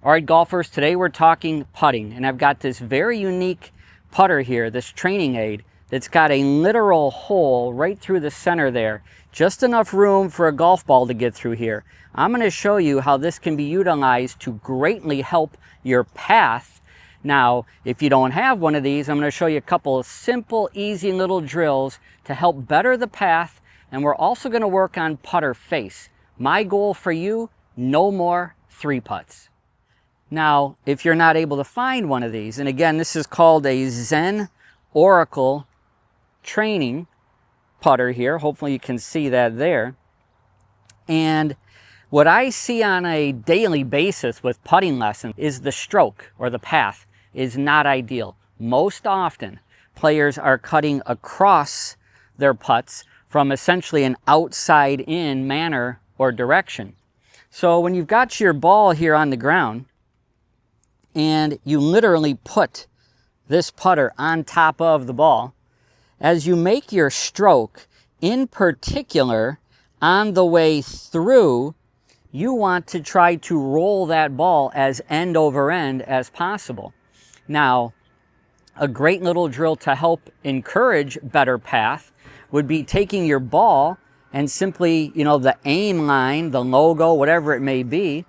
All right, golfers, today we're talking putting, and I've got this very unique putter here, this training aid, that's got a literal hole right through the center there. Just enough room for a golf ball to get through here. I'm going to show you how this can be utilized to greatly help your path. Now, if you don't have one of these, I'm going to show you a couple of simple, easy little drills to help better the path, and we're also going to work on putter face. My goal for you, no more 3-putts. Now, if you're not able to find one of these, and again, this is called a Zen Oracle training putter here. Hopefully you can see that there. And what I see on a daily basis with putting lessons is the stroke or the path is not ideal. Most often, players are cutting across their putts from essentially an outside in manner or direction. So when you've got your ball here on the ground, and you literally put this putter on top of the ball, as you make your stroke, in particular, on the way through, you want to try to roll that ball as end over end as possible. Now, a great little drill to help encourage better path would be taking your ball and simply, the aim line, the logo, whatever it may be,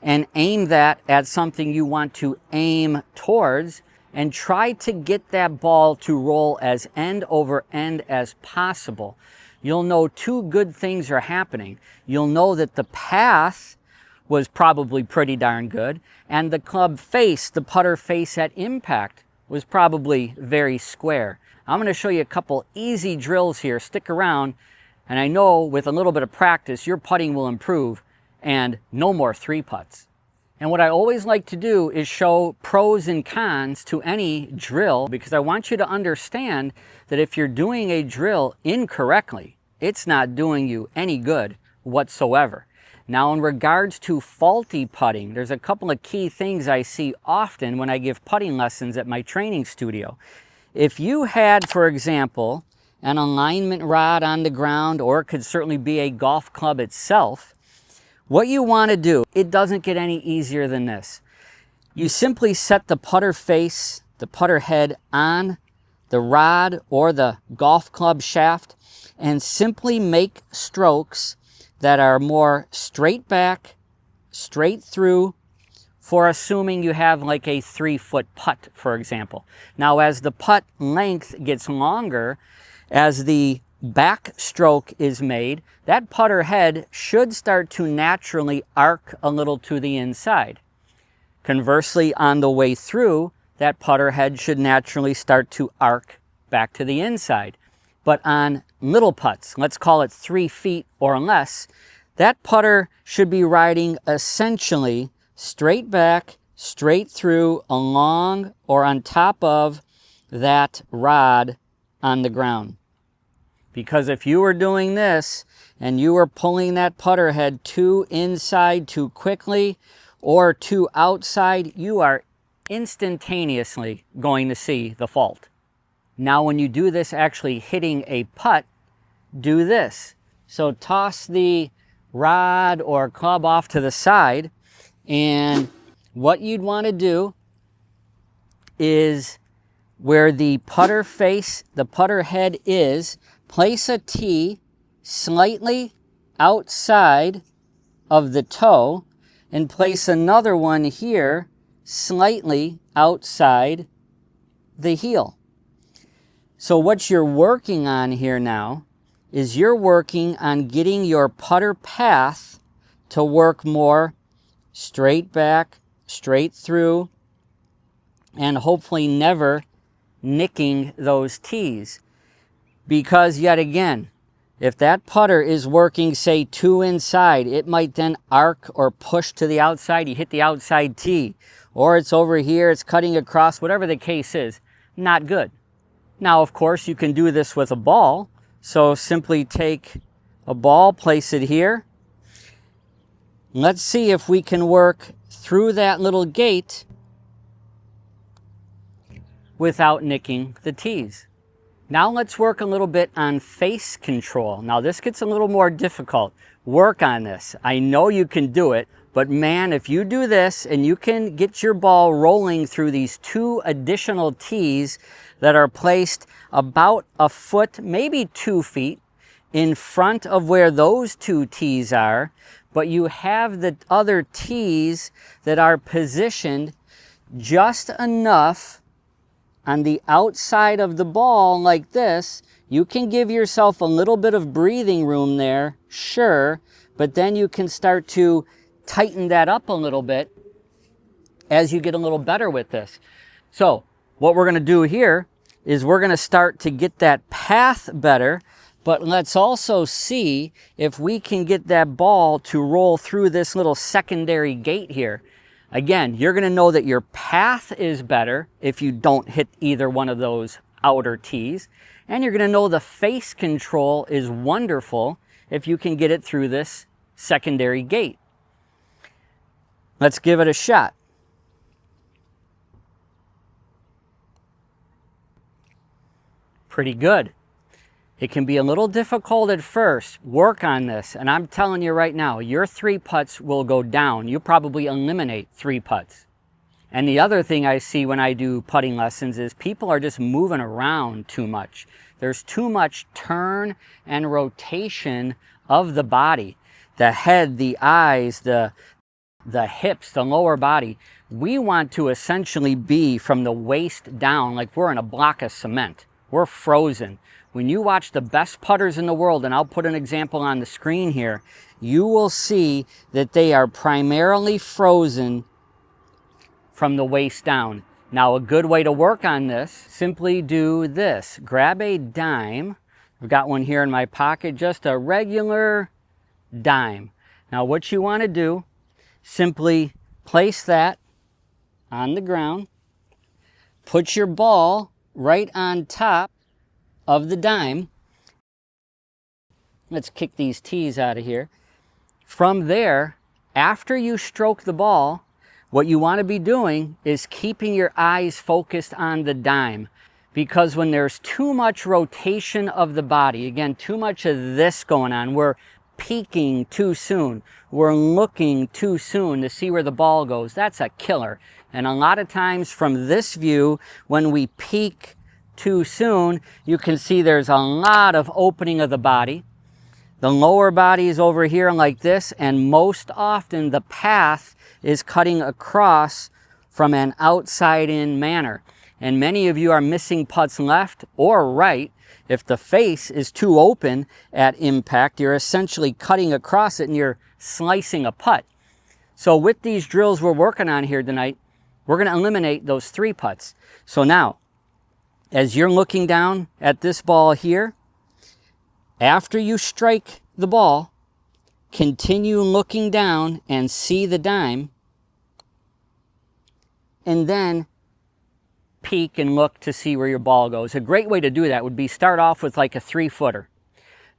and aim that at something you want to aim towards and try to get that ball to roll as end over end as possible. You'll know two good things are happening. You'll know that the path was probably pretty darn good, and the club face, the putter face at impact, was probably very square. I'm going to show you a couple easy drills here. Stick around, and I know with a little bit of practice, your putting will improve, and no more 3-putts. And what I always like to do is show pros and cons to any drill, because I want you to understand that if you're doing a drill incorrectly, it's not doing you any good whatsoever. Now, in regards to faulty putting, there's a couple of key things I see often when I give putting lessons at my training studio. If you had, for example, an alignment rod on the ground, or it could certainly be a golf club itself, what you want to do, it doesn't get any easier than this. You simply set the putter face, the putter head on the rod or the golf club shaft, and simply make strokes that are more straight back, straight through, for assuming you have like a 3-foot putt, for example. Now, as the putt length gets longer, as the back stroke is made, that putter head should start to naturally arc a little to the inside. Conversely, on the way through, that putter head should naturally start to arc back to the inside. But on little putts, let's call it 3 feet or less, that putter should be riding essentially straight back, straight through, along or on top of that rod on the ground. Because if you were doing this and you were pulling that putter head too inside too quickly or too outside, you are instantaneously going to see the fault. Now, when you do this actually hitting a putt, do this. So toss the rod or club off to the side, and what you'd want to do is where the putter face, the putter head is, place a tee slightly outside of the toe and place another one here slightly outside the heel. So what you're working on here now is you're working on getting your putter path to work more straight back, straight through, and hopefully never nicking those tees. Because yet again, if that putter is working, say, too inside, it might then arc or push to the outside. You hit the outside tee, or it's over here, it's cutting across, whatever the case is, not good. Now, of course, you can do this with a ball. So simply take a ball, place it here. Let's see if we can work through that little gate without nicking the tees. Now let's work a little bit on face control. Now this gets a little more difficult. Work on this. I know you can do it, But man, if you do this and you can get your ball rolling through these 2 additional tees that are placed about a foot, maybe 2 feet in front of where those 2 tees are, but you have the other tees that are positioned just enough on the outside of the ball like this, you can give yourself a little bit of breathing room there, sure, but then you can start to tighten that up a little bit as you get a little better with this. So what we're going to do here is we're going to start to get that path better, but let's also see if we can get that ball to roll through this little secondary gate here. Again, you're going to know that your path is better if you don't hit either one of those outer tees. And you're going to know the face control is wonderful if you can get it through this secondary gate. Let's give it a shot. Pretty good. It can be a little difficult at first. Work on this. And I'm telling you right now, your 3 putts will go down. You'll probably eliminate 3 putts. And the other thing I see when I do putting lessons is people are just moving around too much. There's too much turn and rotation of the body. The head, the eyes, the hips, the lower body. We want to essentially be from the waist down like we're in a block of cement. We're frozen. When you watch the best putters in the world, and I'll put an example on the screen here, you will see that they are primarily frozen from the waist down. Now, a good way to work on this, simply do this. Grab a dime. I've got one here in my pocket, just a regular dime. Now, what you want to do, simply place that on the ground, put your ball right on top of the dime. Let's kick these tees out of here. From there, after you stroke the ball, what you want to be doing is keeping your eyes focused on the dime, because when there's too much rotation of the body, again, too much of this going on, we're peeking too soon, we're looking too soon to see where the ball goes. That's a killer. And a lot of times from this view, when we peek too soon, you can see there's a lot of opening of the body. The lower body is over here like this, and most often the path is cutting across from an outside-in manner. And many of you are missing putts left or right. If the face is too open at impact, you're essentially cutting across it and you're slicing a putt. So with these drills we're working on here tonight, we're going to eliminate those 3 putts. So now, as you're looking down at this ball here, after you strike the ball, continue looking down and see the dime, and then peek and look to see where your ball goes. A great way to do that would be start off with like a 3-footer.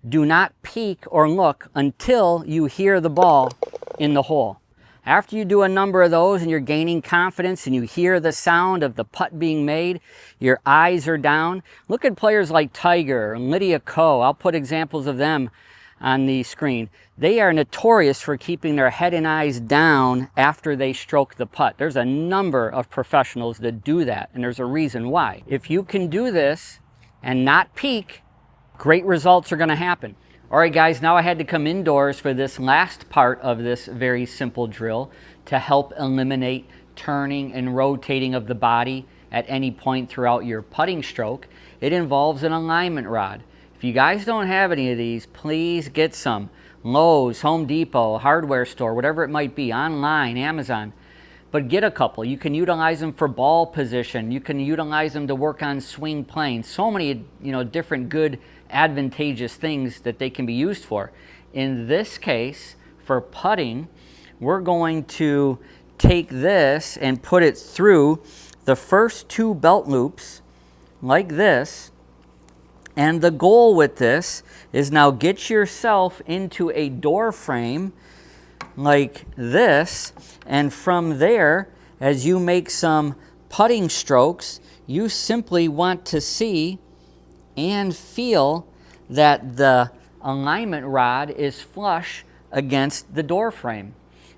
Do not peek or look until you hear the ball in the hole. After you do a number of those and you're gaining confidence and you hear the sound of the putt being made, your eyes are down. Look at players like Tiger and Lydia Ko. I'll put examples of them on the screen. They are notorious for keeping their head and eyes down after they stroke the putt. There's a number of professionals that do that, and there's a reason why. If you can do this and not peek, great results are going to happen. All right, guys, now I had to come indoors for this last part of this very simple drill to help eliminate turning and rotating of the body at any point throughout your putting stroke. It involves an alignment rod. If you guys don't have any of these, please get some. Lowe's, Home Depot, hardware store, whatever it might be, online, Amazon. But get a couple. You can utilize them for ball position. You can utilize them to work on swing plane. So many, different good, advantageous things that they can be used for. In this case, for putting, we're going to take this and put it through the first 2 belt loops like this. And the goal with this is now get yourself into a door frame like this, and from there, as you make some putting strokes, you simply want to see and feel that the alignment rod is flush against the door frame.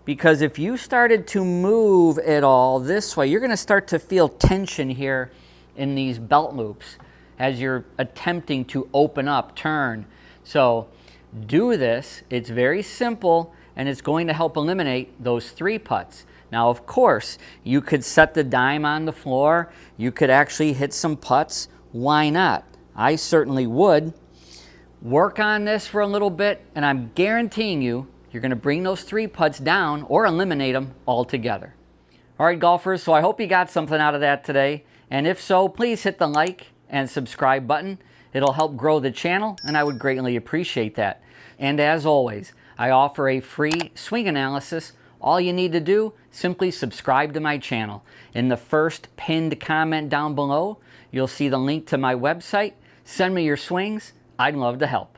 because if you started to move it all this way, you're going to start to feel tension here in these belt loops as you're attempting to open up, turn. So do this. It's very simple, and it's going to help eliminate those 3 putts. Now, of course, you could set the dime on the floor. You could actually hit some putts. Why not? I certainly would. Work on this for a little bit, and I'm guaranteeing you, you're going to bring those 3 putts down or eliminate them altogether. All right, golfers, so I hope you got something out of that today. And if so, please hit the like and subscribe button. It'll help grow the channel, and I would greatly appreciate that. And as always, I offer a free swing analysis. All you need to do, simply subscribe to my channel. In the first pinned comment down below, you'll see the link to my website. Send me your swings. I'd love to help.